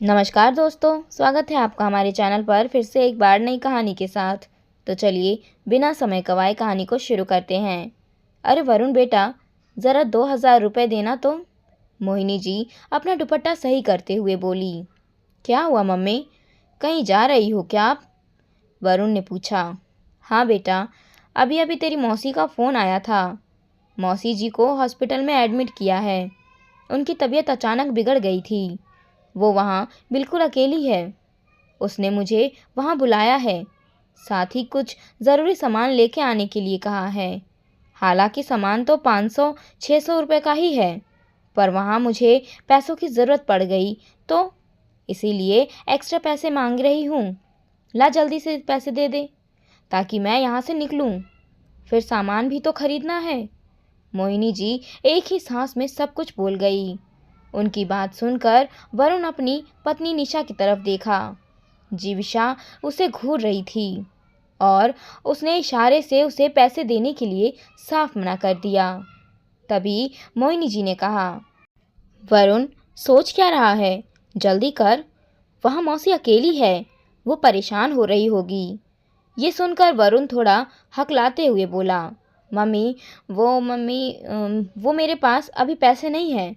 नमस्कार दोस्तों, स्वागत है आपका हमारे चैनल पर फिर से एक बार नई कहानी के साथ। तो चलिए बिना समय गवाए कहानी को शुरू करते हैं। अरे वरुण बेटा, ज़रा 2000 रुपये देना तो। मोहिनी जी अपना दुपट्टा सही करते हुए बोली। क्या हुआ मम्मी, कहीं जा रही हो क्या आप? वरुण ने पूछा। हाँ बेटा, अभी अभी तेरी मौसी का फ़ोन आया था। मौसी जी को हॉस्पिटल में एडमिट किया है। उनकी तबीयत अचानक बिगड़ गई थी। वो वहाँ बिल्कुल अकेली है। उसने मुझे वहाँ बुलाया है, साथ ही कुछ ज़रूरी सामान लेके आने के लिए कहा है। हालांकि सामान तो 500-600 रुपये का ही है, पर वहाँ मुझे पैसों की ज़रूरत पड़ गई तो इसीलिए एक्स्ट्रा पैसे मांग रही हूँ। ला जल्दी से पैसे दे दे ताकि मैं यहाँ से निकलूँ, फिर सामान भी तो खरीदना है। मोहिनी जी एक ही सांस में सब कुछ बोल गई। उनकी बात सुनकर वरुण अपनी पत्नी निशा की तरफ देखा। जीविशा उसे घूर रही थी और उसने इशारे से उसे पैसे देने के लिए साफ मना कर दिया। तभी मोहिनी जी ने कहा, वरुण सोच क्या रहा है, जल्दी कर, वहाँ मौसी अकेली है, वो परेशान हो रही होगी। ये सुनकर वरुण थोड़ा हकलाते हुए बोला, मम्मी वो मेरे पास अभी पैसे नहीं हैं।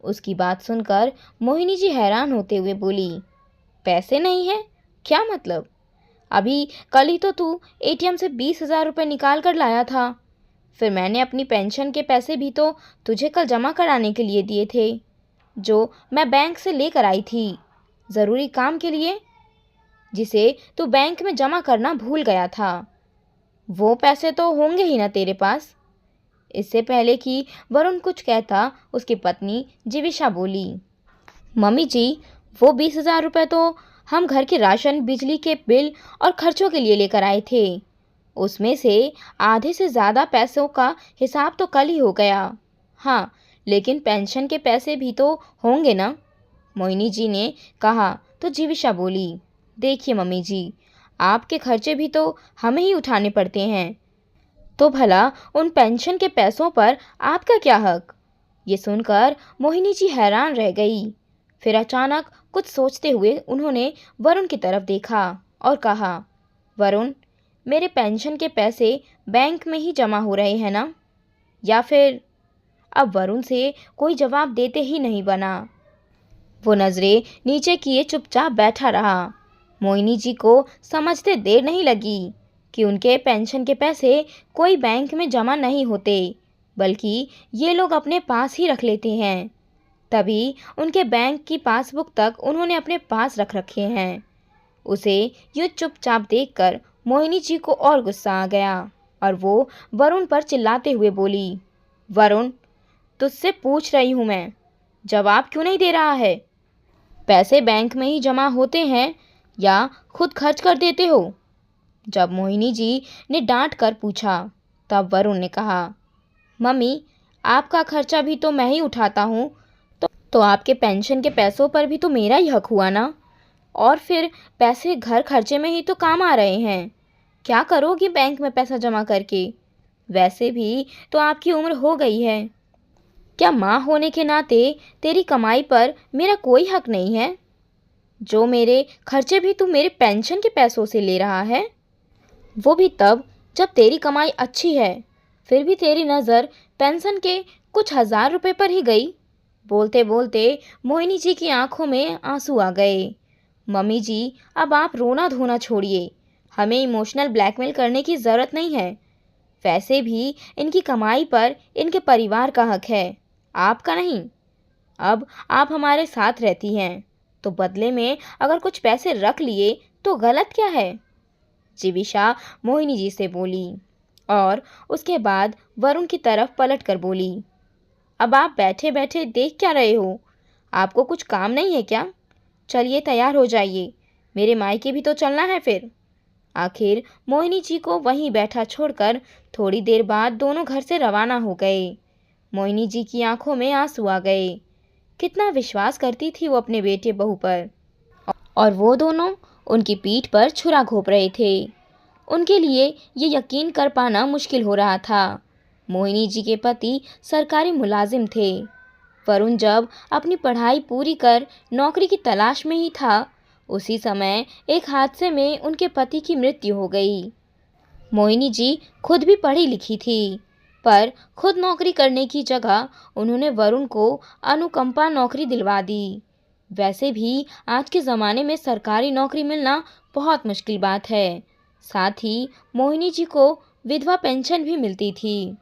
उसकी बात सुनकर मोहिनी जी हैरान होते हुए बोली, पैसे नहीं हैं? क्या मतलब? अभी कल ही तो तू एटीएम से 20,000 रुपये निकाल कर लाया था। फिर मैंने अपनी पेंशन के पैसे भी तो तुझे कल जमा कराने के लिए दिए थे, जो मैं बैंक से लेकर आई थी ज़रूरी काम के लिए, जिसे तू बैंक में जमा करना भूल गया था। वो पैसे तो होंगे ही ना तेरे पास। इससे पहले कि वरुण कुछ कहता, उसकी पत्नी जीविशा बोली, मम्मी जी, वो 20,000 रुपये तो हम घर के राशन, बिजली के बिल और खर्चों के लिए लेकर आए थे। उसमें से आधे से ज़्यादा पैसों का हिसाब तो कल ही हो गया। हाँ, लेकिन पेंशन के पैसे भी तो होंगे ना? मोहिनी जी ने कहा तो जीविशा बोली, देखिए मम्मी जी, आपके खर्चे भी तो हमें ही उठाने पड़ते हैं, तो भला उन पेंशन के पैसों पर आपका क्या हक? ये सुनकर मोहिनी जी हैरान रह गई। फिर अचानक कुछ सोचते हुए उन्होंने वरुण की तरफ देखा और कहा, वरुण, मेरे पेंशन के पैसे बैंक में ही जमा हो रहे हैं ना? या फिर? अब वरुण से कोई जवाब देते ही नहीं बना। वो नज़रें नीचे किए चुपचाप बैठा रहा। मोहिनी जी को समझते देर नहीं लगी कि उनके पेंशन के पैसे कोई बैंक में जमा नहीं होते, बल्कि ये लोग अपने पास ही रख लेते हैं। तभी उनके बैंक की पासबुक तक उन्होंने अपने पास रख रखे हैं। उसे यूँ चुपचाप देखकर मोहिनी जी को और गुस्सा आ गया और वो वरुण पर चिल्लाते हुए बोली, वरुण, तुझसे पूछ रही हूँ मैं, जवाब क्यों नहीं दे रहा है? पैसे बैंक में ही जमा होते हैं या खुद खर्च कर देते हो? जब मोहिनी जी ने डांट कर पूछा, तब वरुण ने कहा, मम्मी, आपका खर्चा भी तो मैं ही उठाता हूँ, तो आपके पेंशन के पैसों पर भी तो मेरा ही हक हुआ ना। और फिर पैसे घर खर्चे में ही तो काम आ रहे हैं। क्या करोगी बैंक में पैसा जमा करके? वैसे भी तो आपकी उम्र हो गई है। क्या माँ होने के नाते तेरी कमाई पर मेरा कोई हक नहीं है? जो मेरे खर्चे भी तू मेरे पेंशन के पैसों से ले रहा है, वो भी तब जब तेरी कमाई अच्छी है। फिर भी तेरी नज़र पेंशन के कुछ 1000 रुपये पर ही गई। बोलते बोलते मोहिनी जी की आंखों में आंसू आ गए। मम्मी जी, अब आप रोना धोना छोड़िए, हमें इमोशनल ब्लैकमेल करने की ज़रूरत नहीं है। वैसे भी इनकी कमाई पर इनके परिवार का हक है, आपका नहीं। अब आप हमारे साथ रहती हैं, तो बदले में अगर कुछ पैसे रख लिए तो गलत क्या है? जीविशा मोहिनी जी से बोली और उसके बाद वरुण की तरफ पलट कर बोली, अब आप बैठे बैठे देख क्या रहे हो? आपको कुछ काम नहीं है क्या? चलिए तैयार हो जाइए, मेरे मायके भी तो चलना है फिर। आखिर मोहिनी जी को वहीं बैठा छोड़कर थोड़ी देर बाद दोनों घर से रवाना हो गए। मोहिनी जी की आंखों में आंसू आ गए। कितना विश्वास करती थी वो अपने बेटे बहू पर, और वो दोनों उनकी पीठ पर छुरा घोंप रहे थे। उनके लिए ये यकीन कर पाना मुश्किल हो रहा था। मोहिनी जी के पति सरकारी मुलाजिम थे। वरुण जब अपनी पढ़ाई पूरी कर नौकरी की तलाश में ही था, उसी समय एक हादसे में उनके पति की मृत्यु हो गई। मोहिनी जी खुद भी पढ़ी लिखी थी, पर खुद नौकरी करने की जगह उन्होंने वरुण को अनुकंपा नौकरी दिलवा दी। वैसे भी आज के ज़माने में सरकारी नौकरी मिलना बहुत मुश्किल बात है। साथ ही मोहिनी जी को विधवा पेंशन भी मिलती थी।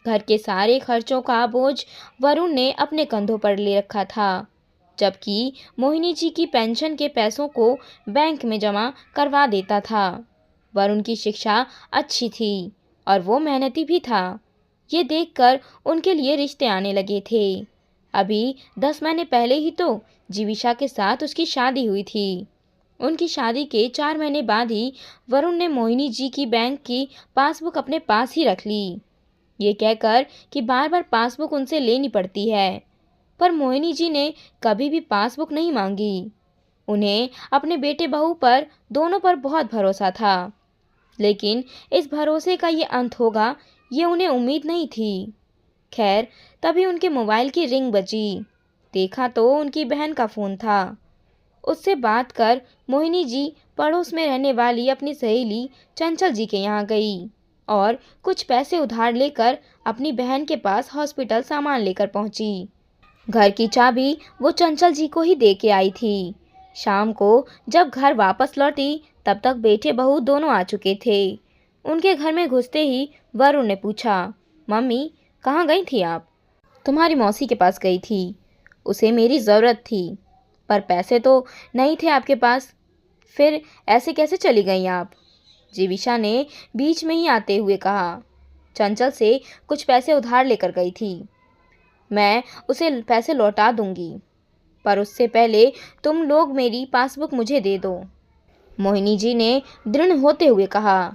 घर के सारे खर्चों का बोझ वरुण ने अपने कंधों पर ले रखा था, जबकि मोहिनी जी की पेंशन के पैसों को बैंक में जमा करवा देता था। वरुण की शिक्षा अच्छी थी और वो मेहनती भी था। ये देखकर उनके लिए रिश्ते आने लगे थे। अभी 10 महीने पहले ही तो जीविशा के साथ उसकी शादी हुई थी। उनकी शादी के 4 महीने बाद ही वरुण ने मोहिनी जी की बैंक की पासबुक अपने पास ही रख ली, ये कहकर कि बार बार पासबुक उनसे लेनी पड़ती है। पर मोहिनी जी ने कभी भी पासबुक नहीं मांगी। उन्हें अपने बेटे बहू पर दोनों पर बहुत भरोसा था, लेकिन इस भरोसे का ये अंत होगा ये उन्हें उम्मीद नहीं थी। खैर, तभी उनके मोबाइल की रिंग बजी। देखा तो उनकी बहन का फ़ोन था। उससे बात कर मोहिनी जी पड़ोस में रहने वाली अपनी सहेली चंचल जी के यहाँ गई और कुछ पैसे उधार लेकर अपनी बहन के पास हॉस्पिटल सामान लेकर पहुंची। घर की चाबी वो चंचल जी को ही दे के आई थी। शाम को जब घर वापस लौटी तब तक बेटे बहू दोनों आ चुके थे। उनके घर में घुसते ही वरुण ने पूछा, मम्मी कहाँ गई थी आप? तुम्हारी मौसी के पास गई थी, उसे मेरी ज़रूरत थी, पर पैसे तो नहीं थे आपके पास। फिर ऐसे कैसे चली गई आप? जीविशा ने बीच में ही आते हुए कहा, चंचल से कुछ पैसे उधार लेकर गई थी, मैं उसे पैसे लौटा दूंगी, पर उससे पहले तुम लोग मेरी पासबुक मुझे दे दो। मोहिनी जी ने दृढ़ होते हुए कहा,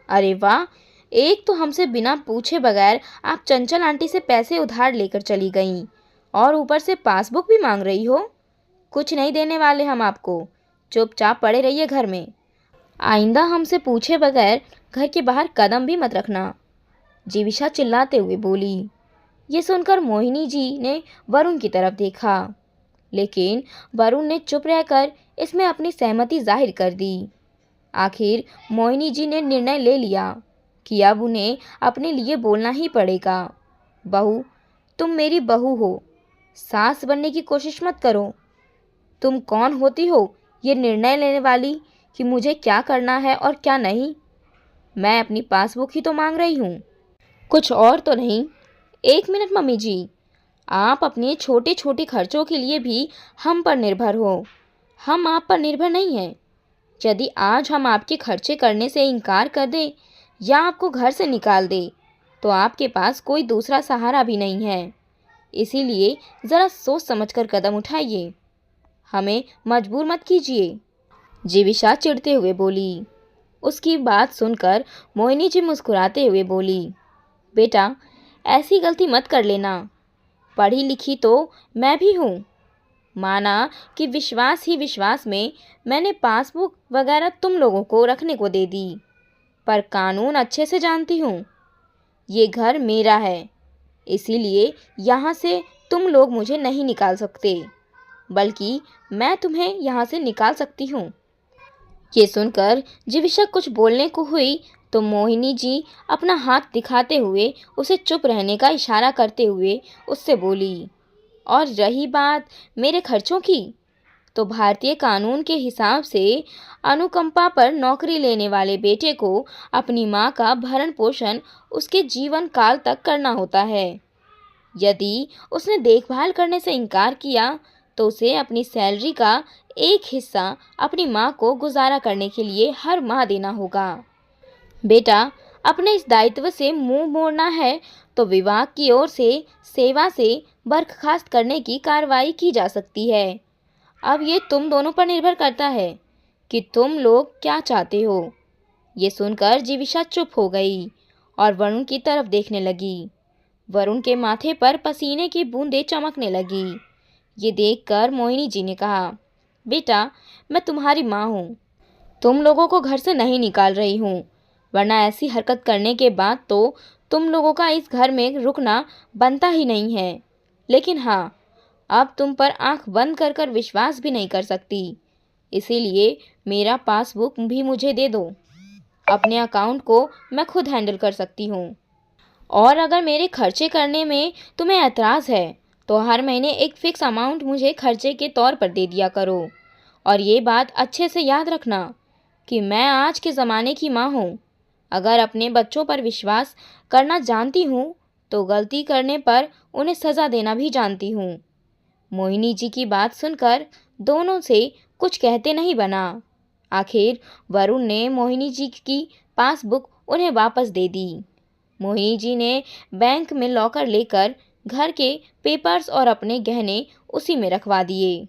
अरे वाह, एक तो हमसे बिना पूछे बगैर आप चंचल आंटी से पैसे उधार लेकर चली गईं और ऊपर से पासबुक भी मांग रही हो। कुछ नहीं देने वाले हम आपको, चुपचाप पड़े रहिए घर में। आइंदा हमसे पूछे बगैर घर के बाहर कदम भी मत रखना, जीविशा चिल्लाते हुए बोली। ये सुनकर मोहिनी जी ने वरुण की तरफ देखा, लेकिन वरुण ने चुप रहकर इसमें अपनी सहमति जाहिर कर दी। आखिर मोहिनी जी ने निर्णय ले लिया कि अब उन्हें अपने लिए बोलना ही पड़ेगा। बहू, तुम मेरी बहू हो, सास बनने की कोशिश मत करो। तुम कौन होती हो ये निर्णय लेने वाली कि मुझे क्या करना है और क्या नहीं? मैं अपनी पासबुक ही तो मांग रही हूँ, कुछ और तो नहीं। 1 मिनट मम्मी जी, आप अपने छोटे छोटे खर्चों के लिए भी हम पर निर्भर हो, हम आप पर निर्भर नहीं हैं। यदि आज हम आपके खर्चे करने से इनकार कर दें या आपको घर से निकाल दे, तो आपके पास कोई दूसरा सहारा भी नहीं है। इसीलिए ज़रा सोच समझकर कदम उठाइए, हमें मजबूर मत कीजिए, जीविशा चिढ़ते हुए बोली। उसकी बात सुनकर मोहिनी जी मुस्कुराते हुए बोली, बेटा ऐसी गलती मत कर लेना, पढ़ी लिखी तो मैं भी हूँ। माना कि विश्वास ही विश्वास में मैंने पासबुक वगैरह तुम लोगों को रखने को दे दी, पर कानून अच्छे से जानती हूँ। ये घर मेरा है, इसीलिए यहाँ से तुम लोग मुझे नहीं निकाल सकते, बल्कि मैं तुम्हें यहाँ से निकाल सकती हूँ। ये सुनकर जीविशा कुछ बोलने को हुई तो मोहिनी जी अपना हाथ दिखाते हुए उसे चुप रहने का इशारा करते हुए उससे बोली, और रही बात मेरे खर्चों की, तो भारतीय कानून के हिसाब से अनुकंपा पर नौकरी लेने वाले बेटे को अपनी मां का भरण पोषण उसके जीवन काल तक करना होता है। यदि उसने देखभाल करने से इनकार किया तो उसे अपनी सैलरी का एक हिस्सा अपनी मां को गुजारा करने के लिए हर माह देना होगा। बेटा, अपने इस दायित्व से मुंह मोड़ना है तो विभाग की ओर से सेवा से बर्खास्त करने की कार्रवाई की जा सकती है। अब ये तुम दोनों पर निर्भर करता है कि तुम लोग क्या चाहते हो। ये सुनकर जीविशा चुप हो गई और वरुण की तरफ देखने लगी। वरुण के माथे पर पसीने की बूंदें चमकने लगी। ये देखकर मोहिनी जी ने कहा, बेटा मैं तुम्हारी माँ हूँ, तुम लोगों को घर से नहीं निकाल रही हूँ, वरना ऐसी हरकत करने के बाद तो तुम लोगों का इस घर में रुकना बनता ही नहीं है। लेकिन हाँ, अब तुम पर आंख बंद कर कर विश्वास भी नहीं कर सकती। इसीलिए मेरा पासबुक भी मुझे दे दो। अपने अकाउंट को मैं खुद हैंडल कर सकती हूँ। और अगर मेरे खर्चे करने में तुम्हें ऐतराज़ है तो हर महीने एक फ़िक्स अमाउंट मुझे खर्चे के तौर पर दे दिया करो। और ये बात अच्छे से याद रखना कि मैं आज के ज़माने की माँ हूँ। अगर अपने बच्चों पर विश्वास करना जानती हूँ तो गलती करने पर उन्हें सज़ा देना भी जानती हूँ। मोहिनी जी की बात सुनकर दोनों से कुछ कहते नहीं बना। आखिर वरुण ने मोहिनी जी की पासबुक उन्हें वापस दे दी। मोहिनी जी ने बैंक में लॉकर लेकर घर के पेपर्स और अपने गहने उसी में रखवा दिए।